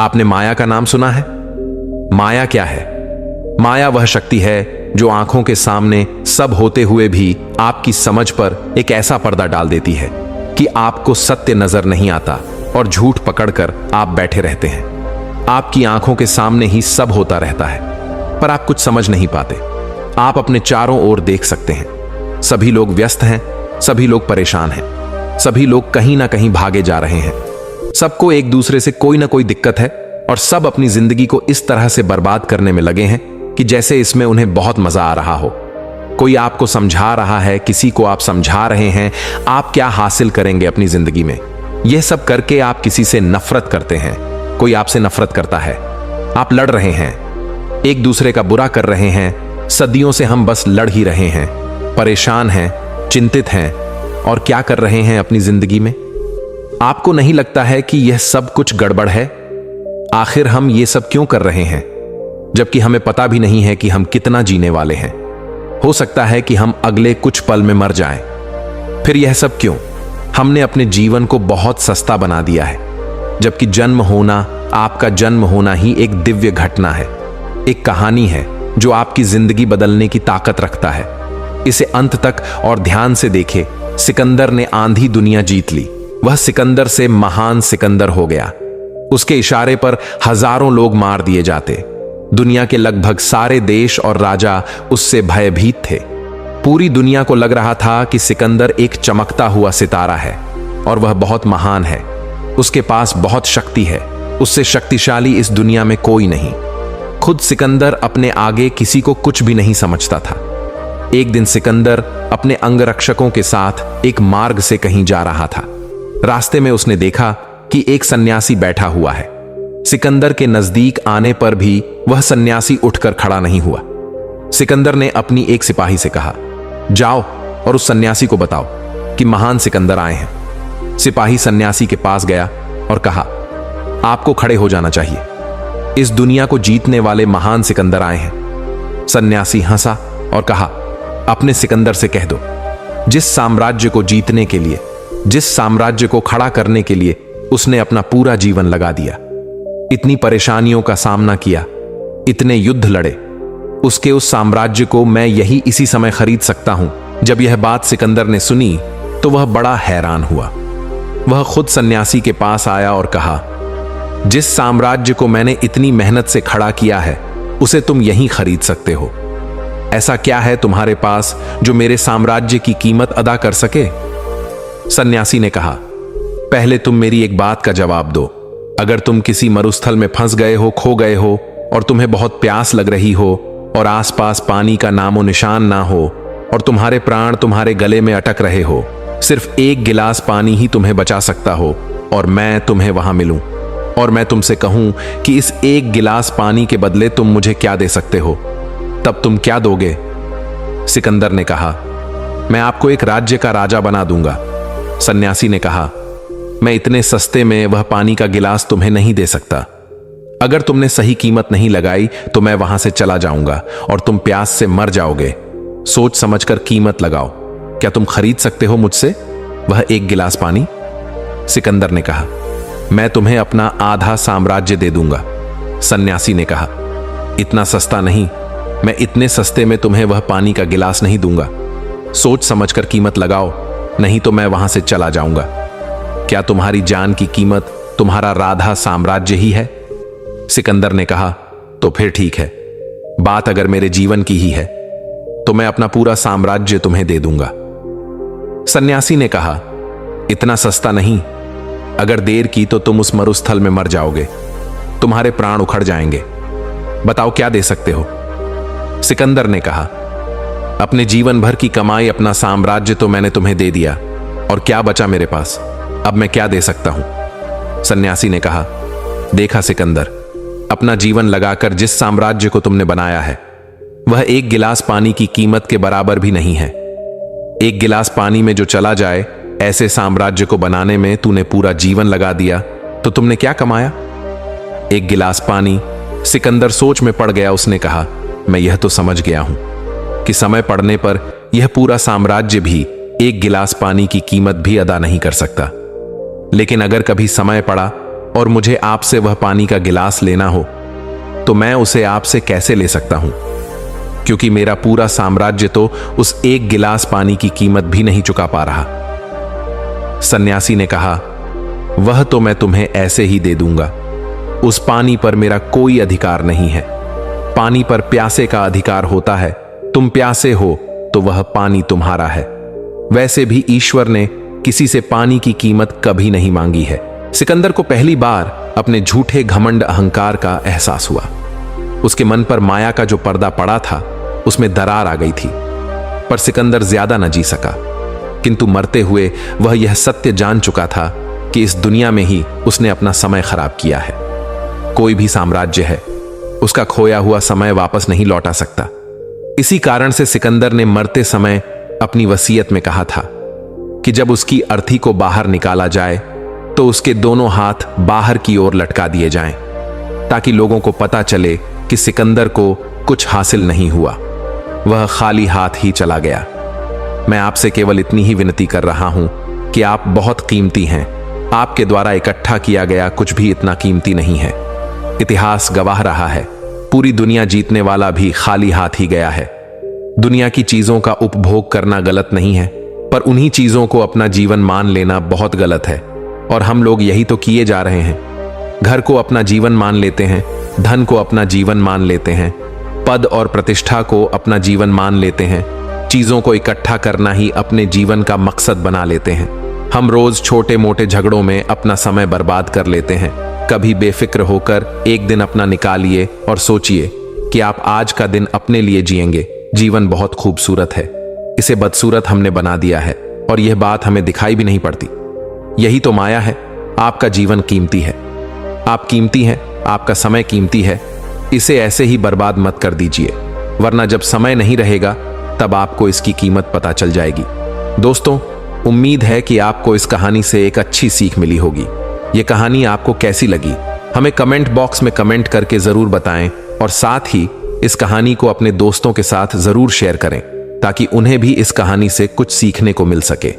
आपने माया का नाम सुना है? माया क्या है? माया वह शक्ति है जो आंखों के सामने सब होते हुए भी आपकी समझ पर एक ऐसा पर्दा डाल देती है कि आपको सत्य नजर नहीं आता और झूठ पकड़कर आप बैठे रहते हैं। आपकी आंखों के सामने ही सब होता रहता है, पर आप कुछ समझ नहीं पाते। आप अपने चारों ओर देख सकते हैं, सभी लोग व्यस्त हैं, सभी लोग परेशान हैं, सभी लोग कहीं ना कहीं भागे जा रहे हैं। सबको एक दूसरे से कोई ना कोई दिक्कत है और सब अपनी जिंदगी को इस तरह से बर्बाद करने में लगे हैं कि जैसे इसमें उन्हें बहुत मजा आ रहा हो। कोई आपको समझा रहा है, किसी को आप समझा रहे हैं आप क्या हासिल करेंगे अपनी जिंदगी में। यह सब करके आप किसी से नफरत करते हैं, कोई आपसे नफरत करता है। आप लड़ रहे हैं, एक दूसरे का बुरा कर रहे हैं। सदियों से हम बस लड़ ही रहे हैं, परेशान हैं, चिंतित हैं और क्या कर रहे हैं अपनी जिंदगी में। आपको नहीं लगता है कि यह सब कुछ गड़बड़ है? आखिर हम ये सब क्यों कर रहे हैं, जबकि हमें पता भी नहीं है कि हम कितना जीने वाले हैं। हो सकता है कि हम अगले कुछ पल में मर जाएं। फिर यह सब क्यों? हमने अपने जीवन को बहुत सस्ता बना दिया है, जबकि जन्म होना, आपका जन्म होना ही एक दिव्य घटना है, एक कहानी है जो आपकी जिंदगी बदलने की ताकत रखता है। इसे अंत तक और ध्यान से देखे। सिकंदर ने आंधी दुनिया जीत ली। वह सिकंदर से महान सिकंदर हो गया। उसके इशारे पर हजारों लोग मार दिए जाते। दुनिया के लगभग सारे देश और राजा उससे भयभीत थे। पूरी दुनिया को लग रहा था कि सिकंदर एक चमकता हुआ सितारा है और वह बहुत महान है। उसके पास बहुत शक्ति है, उससे शक्तिशाली इस दुनिया में कोई नहीं। खुद सिकंदर अपने आगे किसी को कुछ भी नहीं समझता था। एक दिन सिकंदर अपने अंगरक्षकों के साथ एक मार्ग से कहीं जा रहा था। रास्ते में उसने देखा कि एक सन्यासी बैठा हुआ है। सिकंदर के नजदीक आने पर भी वह सन्यासी उठकर खड़ा नहीं हुआ। सिकंदर ने अपनी एक सिपाही से कहा, जाओ और उस सन्यासी को बताओ कि महान सिकंदर आए हैं। सिपाही सन्यासी के पास गया और कहा, आपको खड़े हो जाना चाहिए, इस दुनिया को जीतने वाले महान सिकंदर आए हैं। सन्यासी हंसा और कहा, अपने सिकंदर से कह दो, जिस साम्राज्य को जीतने के लिए, जिस साम्राज्य को खड़ा करने के लिए उसने अपना पूरा जीवन लगा दिया, इतनी परेशानियों का सामना किया, इतने युद्ध लड़े, उसके उस साम्राज्य को मैं यही इसी समय खरीद सकता हूं। जब यह बात सिकंदर ने सुनी तो वह बड़ा हैरान हुआ। वह खुद सन्यासी के पास आया और कहा, जिस साम्राज्य को मैंने इतनी मेहनत से खड़ा किया है उसे तुम यहीं खरीद सकते हो। ऐसा क्या है तुम्हारे पास जो मेरे साम्राज्य की कीमत अदा कर सके? सन्यासी ने कहा, पहले तुम मेरी एक बात का जवाब दो। अगर तुम किसी मरुस्थल में फंस गए हो, खो गए हो और तुम्हें बहुत प्यास लग रही हो और आसपास पानी का नामो निशान ना हो और तुम्हारे प्राण तुम्हारे गले में अटक रहे हो, सिर्फ एक गिलास पानी ही तुम्हें बचा सकता हो और मैं तुम्हें वहां मिलूं और मैं तुमसे कहूं कि इस एक गिलास पानी के बदले तुम मुझे क्या दे सकते हो, तब तुम क्या दोगे? सिकंदर ने कहा, मैं आपको एक राज्य का राजा बना दूंगा। सन्यासी ने कहा, मैं इतने सस्ते में वह पानी का गिलास तुम्हें नहीं दे सकता। अगर तुमने सही कीमत नहीं लगाई तो मैं वहां से चला जाऊंगा और तुम प्यास से मर जाओगे। सोच समझकर कीमत लगाओ। क्या तुम खरीद सकते हो मुझसे वह एक गिलास पानी? सिकंदर ने कहा, मैं तुम्हें अपना आधा साम्राज्य दे दूंगा। सन्यासी ने कहा, इतना सस्ता नहीं, मैं इतने सस्ते में तुम्हें वह पानी का गिलास नहीं दूंगा। सोच समझकर कीमत लगाओ, नहीं तो मैं वहां से चला जाऊंगा। क्या तुम्हारी जान की कीमत तुम्हारा राधा साम्राज्य ही है? सिकंदर ने कहा, तो फिर ठीक है, बात अगर मेरे जीवन की ही है तो मैं अपना पूरा साम्राज्य तुम्हें दे दूंगा। सन्यासी ने कहा, इतना सस्ता नहीं, अगर देर की तो तुम उस मरुस्थल में मर जाओगे, तुम्हारे प्राण उखड़ जाएंगे। बताओ क्या दे सकते हो? सिकंदर ने कहा, अपने जीवन भर की कमाई, अपना साम्राज्य तो मैंने तुम्हें दे दिया और क्या बचा मेरे पास, अब मैं क्या दे सकता हूं? सन्यासी ने कहा, देखा सिकंदर, अपना जीवन लगाकर जिस साम्राज्य को तुमने बनाया है वह एक गिलास पानी की कीमत के बराबर भी नहीं है। एक गिलास पानी में जो चला जाए, ऐसे साम्राज्य को बनाने में तूने पूरा जीवन लगा दिया तो तुमने क्या कमाया? एक गिलास पानी। सिकंदर सोच में पड़ गया। उसने कहा, मैं यह तो समझ गया हूं कि समय पड़ने पर यह पूरा साम्राज्य भी एक गिलास पानी की कीमत भी अदा नहीं कर सकता, लेकिन अगर कभी समय पड़ा और मुझे आपसे वह पानी का गिलास लेना हो तो मैं उसे आपसे कैसे ले सकता हूं, क्योंकि मेरा पूरा साम्राज्य तो उस एक गिलास पानी की कीमत भी नहीं चुका पा रहा। सन्यासी ने कहा, वह तो मैं तुम्हें ऐसे ही दे दूंगा। उस पानी पर मेरा कोई अधिकार नहीं है। पानी पर प्यासे का अधिकार होता है। तुम प्यासे हो तो वह पानी तुम्हारा है। वैसे भी ईश्वर ने किसी से पानी की कीमत कभी नहीं मांगी है। सिकंदर को पहली बार अपने झूठे घमंड अहंकार का एहसास हुआ। उसके मन पर माया का जो पर्दा पड़ा था उसमें दरार आ गई थी, पर सिकंदर ज्यादा न जी सका। किंतु मरते हुए वह यह सत्य जान चुका था कि इस दुनिया में ही उसने अपना समय खराब किया है। कोई भी साम्राज्य है, उसका खोया हुआ समय वापस नहीं लौटा सकता। इसी कारण से सिकंदर ने मरते समय अपनी वसीयत में कहा था कि जब उसकी अर्थी को बाहर निकाला जाए तो उसके दोनों हाथ बाहर की ओर लटका दिए जाएं, ताकि लोगों को पता चले कि सिकंदर को कुछ हासिल नहीं हुआ, वह खाली हाथ ही चला गया। मैं आपसे केवल इतनी ही विनती कर रहा हूं कि आप बहुत कीमती हैं। आपके द्वारा इकट्ठा किया गया कुछ भी इतना कीमती नहीं है। इतिहास गवाह रहा है, पूरी दुनिया जीतने वाला भी खाली हाथ ही गया है। दुनिया की चीजों का उपभोग करना गलत नहीं है, पर उन्हीं चीजों को अपना जीवन मान लेना बहुत गलत है, और हम लोग यही तो किए जा रहे हैं। घर को अपना जीवन मान लेते हैं, धन को अपना जीवन मान लेते हैं, पद और प्रतिष्ठा को अपना जीवन मान लेते हैं, चीजों को इकट्ठा करना ही अपने जीवन का मकसद बना लेते हैं। हम रोज छोटे मोटे झगड़ों में अपना समय बर्बाद कर लेते हैं। कभी बेफिक्र होकर एक दिन अपना निकालिए और सोचिए कि आप आज का दिन अपने लिए जिएंगे। जीवन बहुत खूबसूरत है, इसे बदसूरत हमने बना दिया है, और यह बात हमें दिखाई भी नहीं पड़ती। यही तो माया है। आपका जीवन कीमती है, आप कीमती हैं, आपका समय कीमती है। इसे ऐसे ही बर्बाद मत कर दीजिए, वरना जब समय नहीं रहेगा तब आपको इसकी कीमत पता चल जाएगी। दोस्तों, उम्मीद है कि आपको इस कहानी से एक अच्छी सीख मिली होगी। यह कहानी आपको कैसी लगी हमें कमेंट बॉक्स में कमेंट करके जरूर बताएं, और साथ ही इस कहानी को अपने दोस्तों के साथ जरूर शेयर करें, ताकि उन्हें भी इस कहानी से कुछ सीखने को मिल सके।